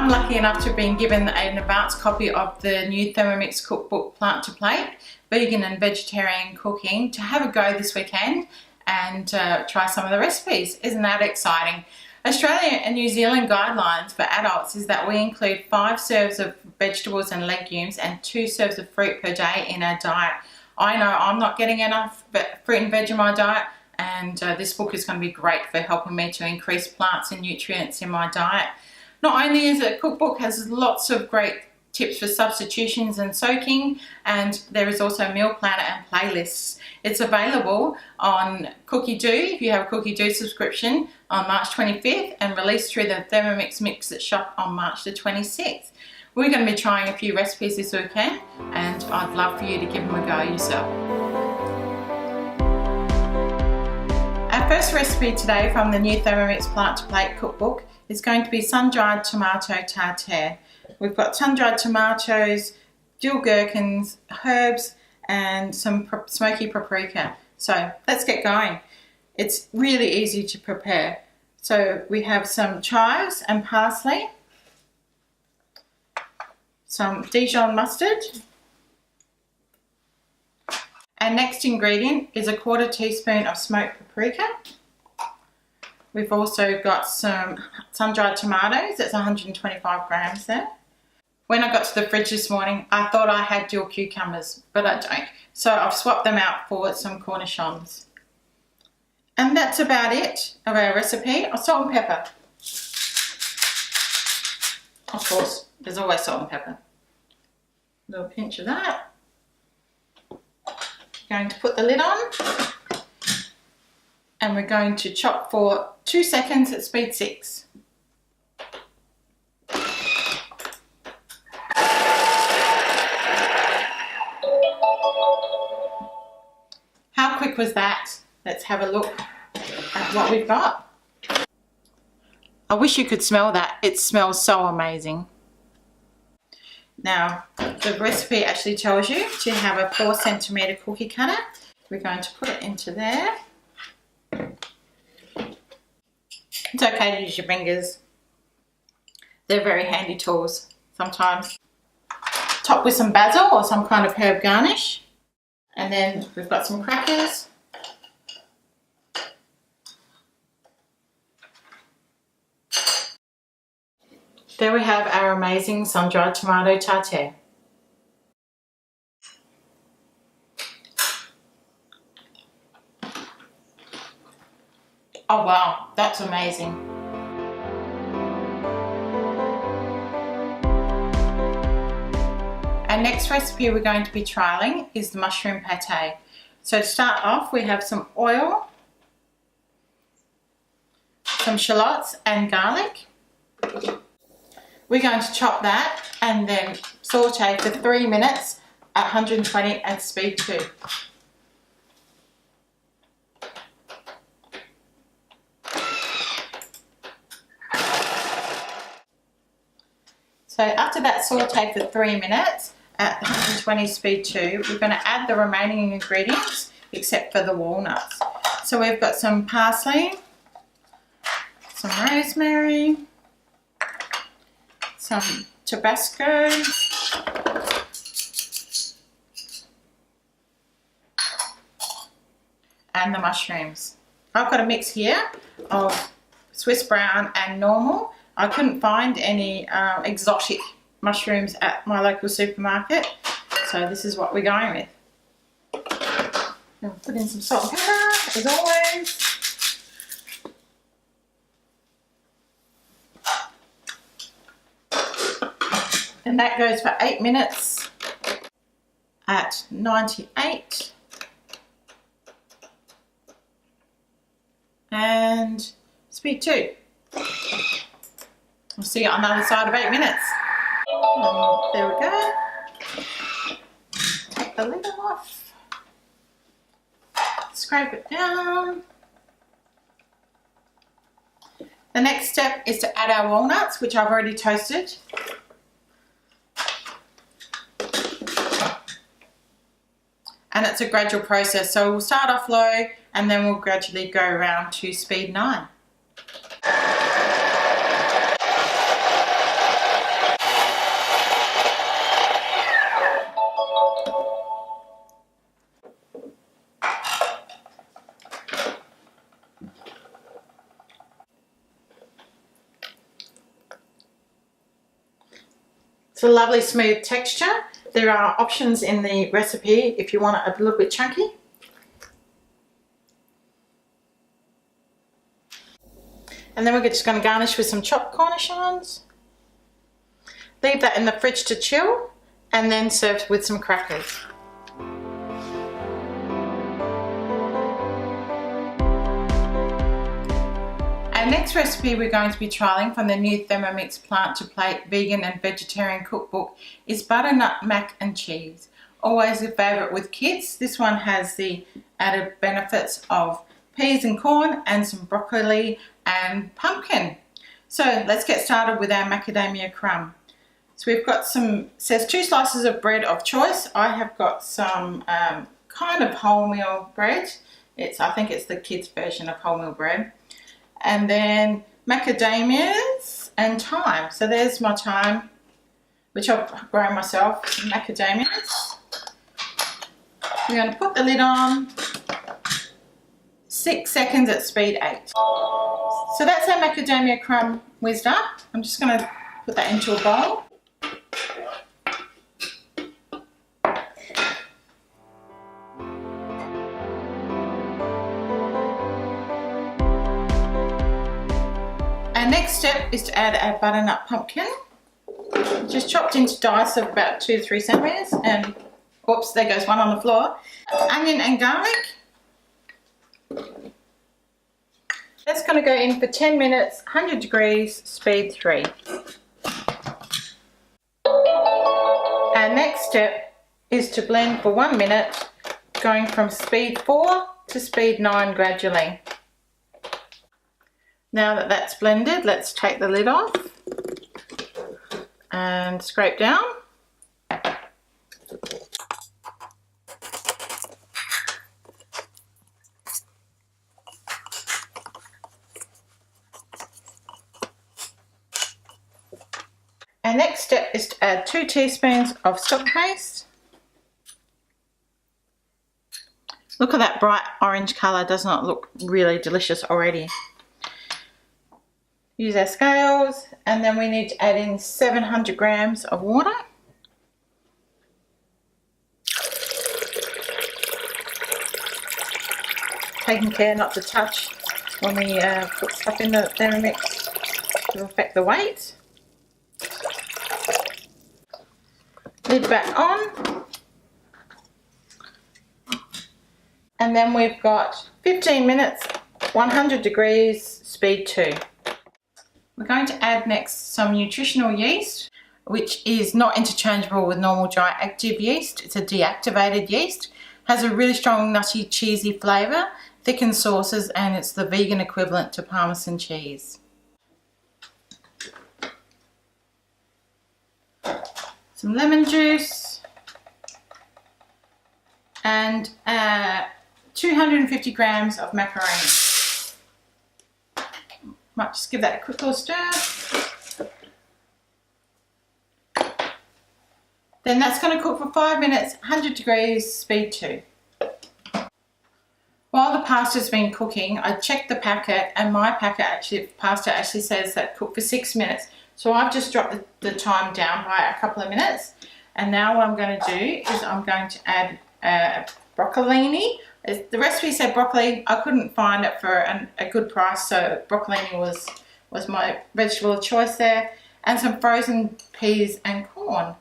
I'm lucky enough to have been given an advance copy of the new Thermomix cookbook, Plant to Plate, Vegan and Vegetarian Cooking, to have a go this weekend and try some of the recipes. Isn't that exciting? Australia and New Zealand guidelines for adults is that we include 5 serves of vegetables and legumes and 2 serves of fruit per day in our diet. I know I'm not getting enough fruit and veg in my diet, and this book is going to be great for helping me to increase plants and nutrients in my diet. Not only is it a cookbook, it has lots of great tips for substitutions and soaking, and there is also a meal planner and playlists. It's available on Cookie Do, if you have a Cookie Do subscription, on March 25th, and released through the Thermomix Mix It shop on March the 26th. We're going to be trying a few recipes this weekend, and I'd love for you to give them a go yourself. Our first recipe today from the new Thermomix Plant to Plate cookbook is going to be sun-dried tomato tartare. We've got sun-dried tomatoes, dill gherkins, herbs, and some smoky paprika. So let's get going. It's really easy to prepare. So we have some chives and parsley, some Dijon mustard, and next ingredient is a 1/4 teaspoon of smoked paprika. We've also got some sun-dried tomatoes, that's 125 grams there. When I got to the fridge this morning, I thought I had dill cucumbers, but I don't. So I've swapped them out for some cornichons. And that's about it of our recipe. Oh, salt and pepper. Of course, there's always salt and pepper. A little pinch of that. Going to put the lid on. And we're going to chop for 2 seconds at speed 6. How quick was that? Let's have a look at what we've got. I wish you could smell that. It smells so amazing. Now, the recipe actually tells you to have a 4 centimetre cookie cutter. We're going to put it into there. It's okay to use your fingers. They're very handy tools sometimes. Top with some basil or some kind of herb garnish. And then we've got some crackers. There we have our amazing sun-dried tomato tartare. Oh wow, that's amazing. Our next recipe we're going to be trialling is the mushroom pate. So to start off, we have some oil, some shallots and garlic. We're going to chop that and then saute for 3 minutes at 120 at speed 2. So after that saute for 3 minutes at 120 speed 2, we're going to add the remaining ingredients except for the walnuts. So we've got some parsley, some rosemary, some Tabasco, and the mushrooms. I've got a mix here of Swiss brown and normal. I couldn't find any exotic mushrooms at my local supermarket, so this is what we're going with. I'll put in some salt and pepper, as always. And that goes for 8 minutes at 98. And speed 2. We'll see you on the other side of 8 minutes. And there we go. Take the lid off. Scrape it down. The next step is to add our walnuts, which I've already toasted. And it's a gradual process, so we'll start off low and then we'll gradually go around to speed 9. It's a lovely smooth texture. There are options in the recipe if you want it a little bit chunky. And then we're just going to garnish with some chopped cornichons. Leave that in the fridge to chill and then serve with some crackers. Our next recipe we're going to be trialling from the new Thermomix Plant to Plate Vegan and Vegetarian Cookbook is butternut mac and cheese. Always a favourite with kids. This one has the added benefits of peas and corn and some broccoli and pumpkin. So let's get started with our macadamia crumb. So we've got says 2 slices of bread of choice. I have got some kind of wholemeal bread. I think it's the kids version of wholemeal bread. And then macadamias and thyme. So there's my thyme, which I've grown myself, macadamias. We're going to put the lid on, 6 seconds at speed 8. So that's our macadamia crumb whizzed up. I'm just going to put that into a bowl. Our next step is to add our butternut pumpkin, just chopped into dice of about 2 to 3 centimetres, and oops, there goes one on the floor. Onion and garlic. That's going to go in for 10 minutes, 100 degrees, speed 3. Our next step is to blend for 1 minute, going from speed 4 to speed 9 gradually. Now that that's blended, let's take the lid off and scrape down. Our next step is to add 2 teaspoons of stock paste. Look at that bright orange colour, doesn't it look really delicious already? Use our scales, and then we need to add in 700 grams of water. Taking care not to touch when we put stuff in the Thermomix to affect the weight. Lid back on. And then we've got 15 minutes, 100 degrees, speed 2. We're going to add next some nutritional yeast, which is not interchangeable with normal dry active yeast. It's a deactivated yeast, has a really strong nutty cheesy flavour, thickens sauces, and it's the vegan equivalent to Parmesan cheese. Some lemon juice and 250 grams of macaroni. Might just give that a quick little stir. Then that's going to cook for 5 minutes, 100 degrees, speed 2. While the pasta's been cooking, I checked the packet, and my pasta actually says that cook for 6 minutes. So I've just dropped the time down by a couple of minutes. And now what I'm going to do is I'm going to add broccolini. The recipe said broccoli. I couldn't find it for a good price, so broccolini was my vegetable of choice there. And some frozen peas and corn.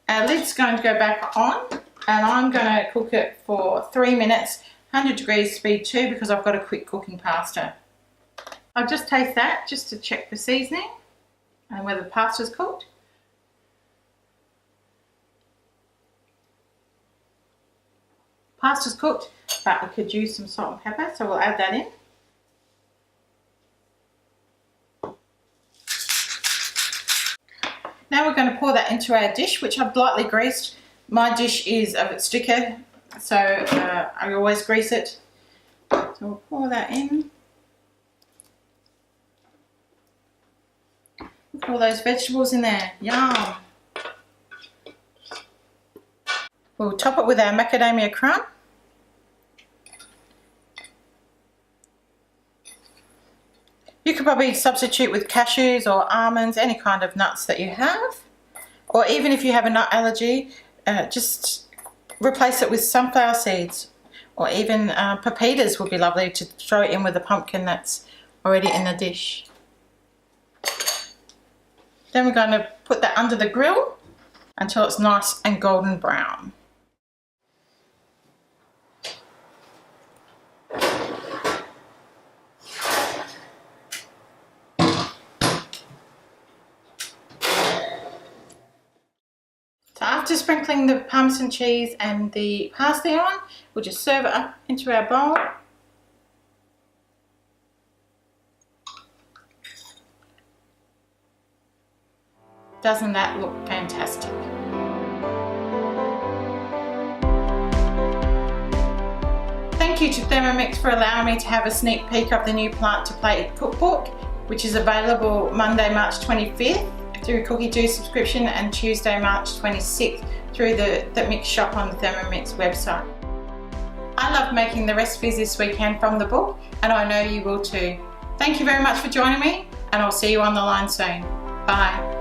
Our lid's going to go back on, and I'm going to cook it for 3 minutes, 100 degrees, speed 2, because I've got a quick cooking pasta. I'll just taste that just to check the seasoning and whether the pasta's cooked. Pasta's cooked, but I could use some salt and pepper, so we'll add that in. Now we're going to pour that into our dish, which I've lightly greased. My dish is a bit thicker, so I always grease it. So we'll pour that in. Look at all those vegetables in there, yum! We'll top it with our macadamia crumb. You could probably substitute with cashews or almonds, any kind of nuts that you have. Or even if you have a nut allergy, just replace it with sunflower seeds. Or even pepitas would be lovely to throw in with the pumpkin that's already in the dish. Then we're going to put that under the grill until it's nice and golden brown. So after sprinkling the Parmesan cheese and the parsley on, we'll just serve it up into our bowl. Doesn't that look fantastic? Thank you to Thermomix for allowing me to have a sneak peek of the new Plant to Plate cookbook, which is available Monday, March 25th through Cookie Do subscription and Tuesday, March 26th through the Mix shop on the Thermomix website. I love making the recipes this weekend from the book, and I know you will too. Thank you very much for joining me, and I'll see you on the line soon. Bye.